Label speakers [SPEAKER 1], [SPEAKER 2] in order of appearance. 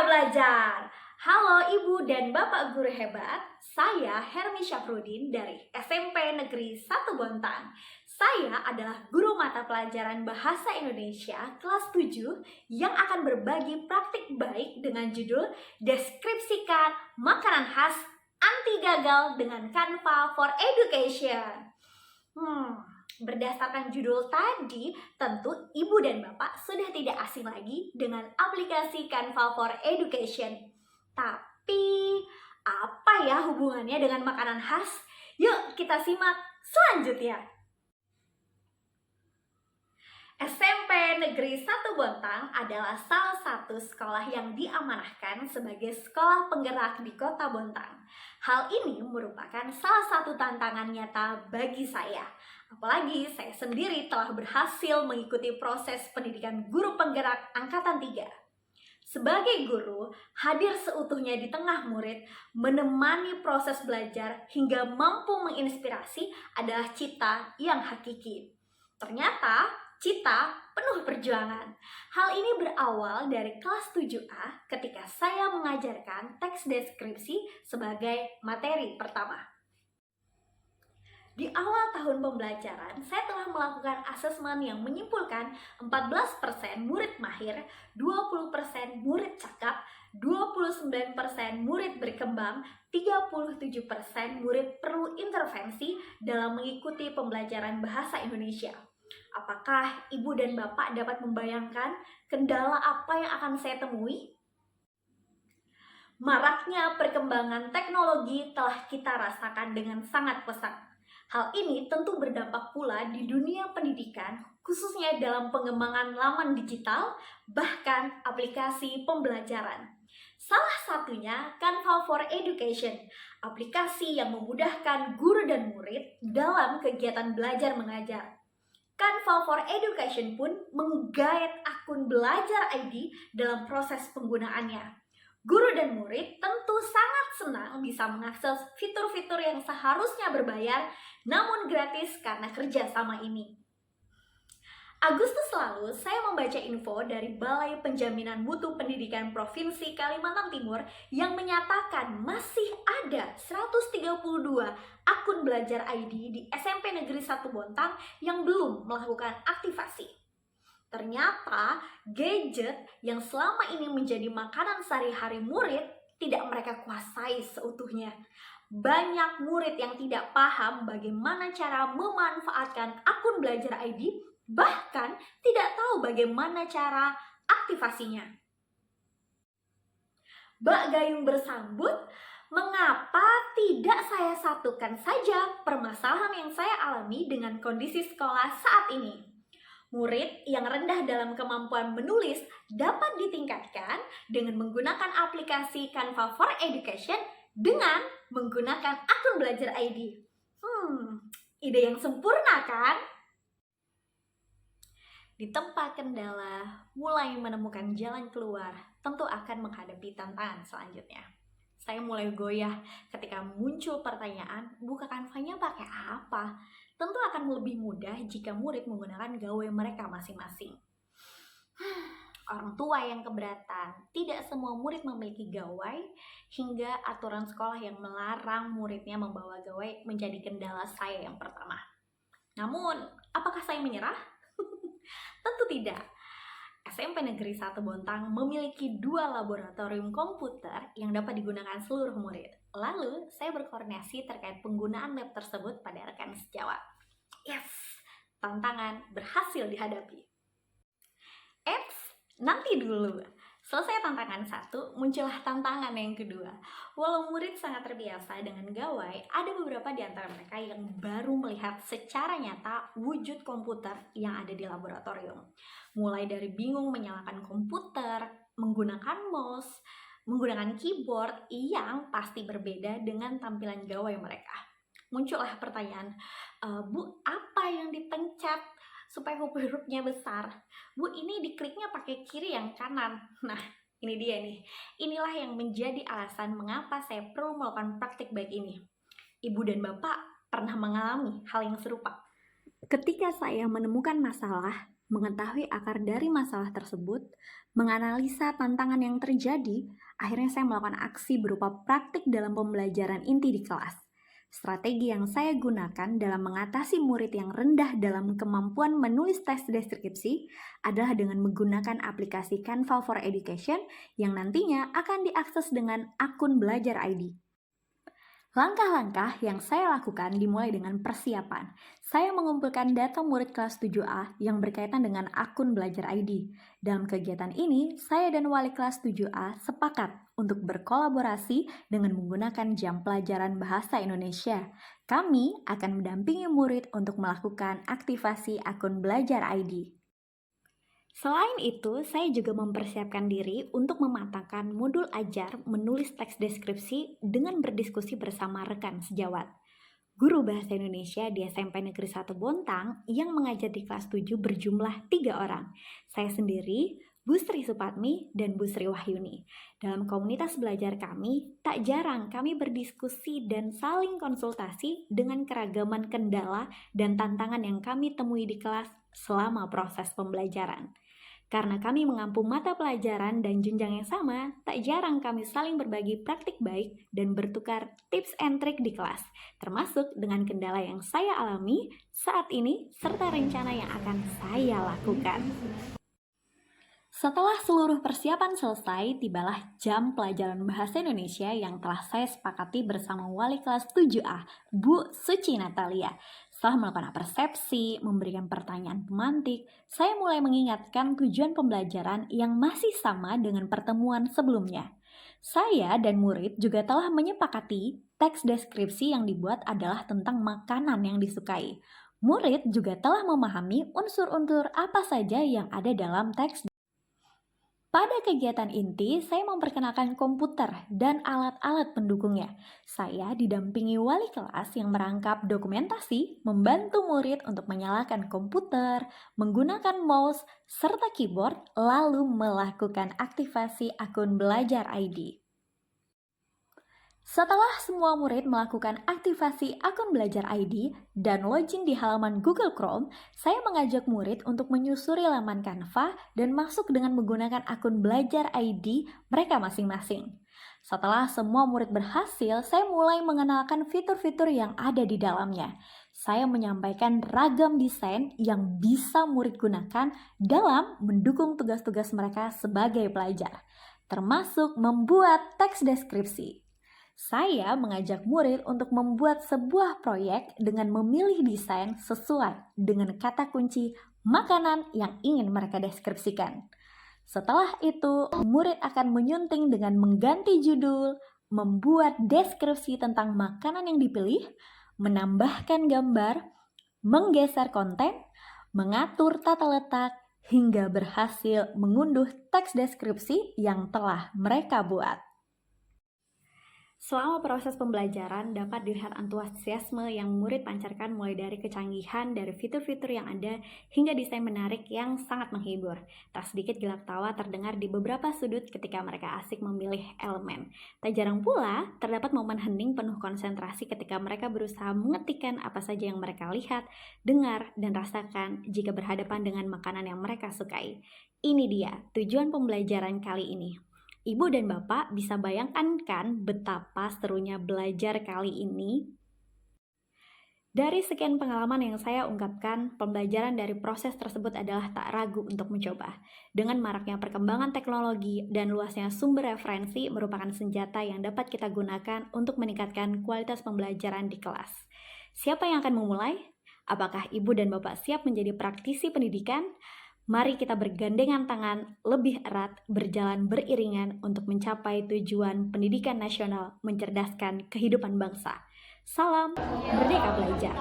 [SPEAKER 1] Belajar. Halo Ibu dan Bapak Guru hebat, saya Hermi Syafruddin dari SMP Negeri 1 Bontang. Saya adalah guru mata pelajaran Bahasa Indonesia kelas 7 yang akan berbagi praktik baik dengan judul Deskripsikan Makanan Khas Anti Gagal dengan Canva for Education. Berdasarkan judul tadi, tentu Ibu dan Bapak sudah tidak asing lagi dengan aplikasi Canva for Education. Tapi, apa ya hubungannya dengan makanan khas? Yuk kita simak selanjutnya. SMP Negeri 1 Bontang adalah salah satu sekolah yang diamanahkan sebagai sekolah penggerak di Kota Bontang. Hal ini merupakan salah satu tantangan nyata bagi saya. Apalagi saya sendiri telah berhasil mengikuti proses pendidikan guru penggerak angkatan 3. Sebagai guru, hadir seutuhnya di tengah murid, menemani proses belajar hingga mampu menginspirasi adalah cita yang hakiki. Ternyata, cita penuh perjuangan. Hal ini berawal dari kelas 7A ketika saya mengajarkan teks deskripsi sebagai materi pertama. Di awal tahun pembelajaran, saya telah melakukan asesmen yang menyimpulkan 14% murid mahir, 20% murid cakap, 29% murid berkembang, 37% murid perlu intervensi dalam mengikuti pembelajaran bahasa Indonesia. Apakah Ibu dan Bapak dapat membayangkan kendala apa yang akan saya temui? Maraknya perkembangan teknologi telah kita rasakan dengan sangat pesat. Hal ini tentu berdampak pula di dunia pendidikan, khususnya dalam pengembangan laman digital, bahkan aplikasi pembelajaran. Salah satunya Canva for Education, aplikasi yang memudahkan guru dan murid dalam kegiatan belajar mengajar. Canva for Education pun menggait akun Belajar ID dalam proses penggunaannya. Guru dan murid tentu sangat senang bisa mengakses fitur-fitur yang seharusnya berbayar, namun gratis karena kerjasama ini. Agustus lalu, saya membaca info dari Balai Penjaminan Mutu Pendidikan Provinsi Kalimantan Timur yang menyatakan masih ada 132 akun Belajar ID di SMP Negeri 1 Bontang yang belum melakukan aktivasi. Ternyata gadget yang selama ini menjadi makanan sehari-hari murid tidak mereka kuasai seutuhnya. Banyak murid yang tidak paham bagaimana cara memanfaatkan akun Belajar ID, bahkan tidak tahu bagaimana cara aktivasinya. Bak Gayung bersambut, mengapa tidak saya satukan saja permasalahan yang saya alami dengan kondisi sekolah saat ini? Murid yang rendah dalam kemampuan menulis dapat ditingkatkan dengan menggunakan aplikasi Canva for Education dengan menggunakan akun Belajar ID. Ide yang sempurna kan? Di tempat kendala, mulai menemukan jalan keluar, tentu akan menghadapi tantangan selanjutnya. Saya mulai goyah ketika muncul pertanyaan, buka Canva-nya pakai apa? Tentu akan lebih mudah jika murid menggunakan gawai mereka masing-masing. Orang tua yang keberatan, tidak semua murid memiliki gawai, hingga aturan sekolah yang melarang muridnya membawa gawai menjadi kendala saya yang pertama. Namun, apakah saya menyerah? Tentu tidak. SMP Negeri 1 Bontang memiliki 2 laboratorium komputer yang dapat digunakan seluruh murid. Lalu, saya berkoordinasi terkait penggunaan lab tersebut pada rekan sejawat. Yes, tantangan berhasil dihadapi. Nanti dulu. Selesai tantangan 1, muncullah tantangan yang kedua. Walau murid sangat terbiasa dengan gawai, ada beberapa di antara mereka yang baru melihat secara nyata wujud komputer yang ada di laboratorium. Mulai dari bingung menyalakan komputer, menggunakan mouse, menggunakan keyboard yang pasti berbeda dengan tampilan gawai mereka. Muncullah pertanyaan, Bu, apa yang dipencet supaya huruf-hurufnya besar? Bu, ini dikliknya pakai kiri yang kanan. Nah, ini dia nih. Inilah yang menjadi alasan mengapa saya perlu melakukan praktik baik ini. Ibu dan Bapak pernah mengalami hal yang serupa. Ketika saya menemukan masalah, Mengetahui akar dari masalah tersebut, menganalisa tantangan yang terjadi, akhirnya saya melakukan aksi berupa praktik dalam pembelajaran inti di kelas. Strategi yang saya gunakan dalam mengatasi murid yang rendah dalam kemampuan menulis teks deskripsi adalah dengan menggunakan aplikasi Canva for Education yang nantinya akan diakses dengan akun Belajar ID. Langkah-langkah yang saya lakukan dimulai dengan persiapan. Saya mengumpulkan data murid kelas 7A yang berkaitan dengan akun Belajar ID. Dalam kegiatan ini, saya dan wali kelas 7A sepakat untuk berkolaborasi dengan menggunakan jam pelajaran bahasa Indonesia. Kami akan mendampingi murid untuk melakukan aktivasi akun Belajar ID. Selain itu, saya juga mempersiapkan diri untuk mematangkan modul ajar menulis teks deskripsi dengan berdiskusi bersama rekan sejawat. Guru Bahasa Indonesia di SMP Negeri 1 Bontang yang mengajar di kelas 7 berjumlah 3 orang. Saya sendiri, Bu Sri Supatmi, dan Bu Sri Wahyuni. Dalam komunitas belajar kami, tak jarang kami berdiskusi dan saling konsultasi dengan keragaman kendala dan tantangan yang kami temui di kelas selama proses pembelajaran. Karena kami mengampu mata pelajaran dan jenjang yang sama, tak jarang kami saling berbagi praktik baik dan bertukar tips and trik di kelas, termasuk dengan kendala yang saya alami saat ini serta rencana yang akan saya lakukan. Setelah seluruh persiapan selesai, tibalah jam pelajaran bahasa Indonesia yang telah saya sepakati bersama wali kelas 7A, Bu Suci Natalia. Setelah melakukan persepsi, memberikan pertanyaan pemantik, saya mulai mengingatkan tujuan pembelajaran yang masih sama dengan pertemuan sebelumnya. Saya dan murid juga telah menyepakati teks deskripsi yang dibuat adalah tentang makanan yang disukai. Murid juga telah memahami unsur-unsur apa saja yang ada dalam teks. Pada kegiatan inti, saya memperkenalkan komputer dan alat-alat pendukungnya. Saya didampingi wali kelas yang merangkap dokumentasi, membantu murid untuk menyalakan komputer, menggunakan mouse, serta keyboard, lalu melakukan aktivasi akun Belajar ID. Setelah semua murid melakukan aktivasi akun Belajar ID dan login di halaman Google Chrome, saya mengajak murid untuk menyusuri laman Canva dan masuk dengan menggunakan akun Belajar ID mereka masing-masing. Setelah semua murid berhasil, saya mulai mengenalkan fitur-fitur yang ada di dalamnya. Saya menyampaikan ragam desain yang bisa murid gunakan dalam mendukung tugas-tugas mereka sebagai pelajar, termasuk membuat teks deskripsi. Saya mengajak murid untuk membuat sebuah proyek dengan memilih desain sesuai dengan kata kunci makanan yang ingin mereka deskripsikan. Setelah itu, murid akan menyunting dengan mengganti judul, membuat deskripsi tentang makanan yang dipilih, menambahkan gambar, menggeser konten, mengatur tata letak, hingga berhasil mengunduh teks deskripsi yang telah mereka buat. Selama proses pembelajaran dapat dilihat antusiasme yang murid pancarkan mulai dari kecanggihan dari fitur-fitur yang ada hingga desain menarik yang sangat menghibur. Tak sedikit gelak tawa terdengar di beberapa sudut ketika mereka asik memilih elemen. Tak jarang pula terdapat momen hening penuh konsentrasi ketika mereka berusaha mengetikkan apa saja yang mereka lihat, dengar, dan rasakan jika berhadapan dengan makanan yang mereka sukai. Ini dia tujuan pembelajaran kali ini. Ibu dan Bapak bisa bayangkan kan betapa serunya belajar kali ini? Dari sekian pengalaman yang saya ungkapkan, pembelajaran dari proses tersebut adalah tak ragu untuk mencoba. Dengan maraknya perkembangan teknologi dan luasnya sumber referensi merupakan senjata yang dapat kita gunakan untuk meningkatkan kualitas pembelajaran di kelas. Siapa yang akan memulai? Apakah Ibu dan Bapak siap menjadi praktisi pendidikan? Mari kita bergandengan tangan lebih erat, berjalan beriringan untuk mencapai tujuan pendidikan nasional mencerdaskan kehidupan bangsa. Salam Merdeka Belajar!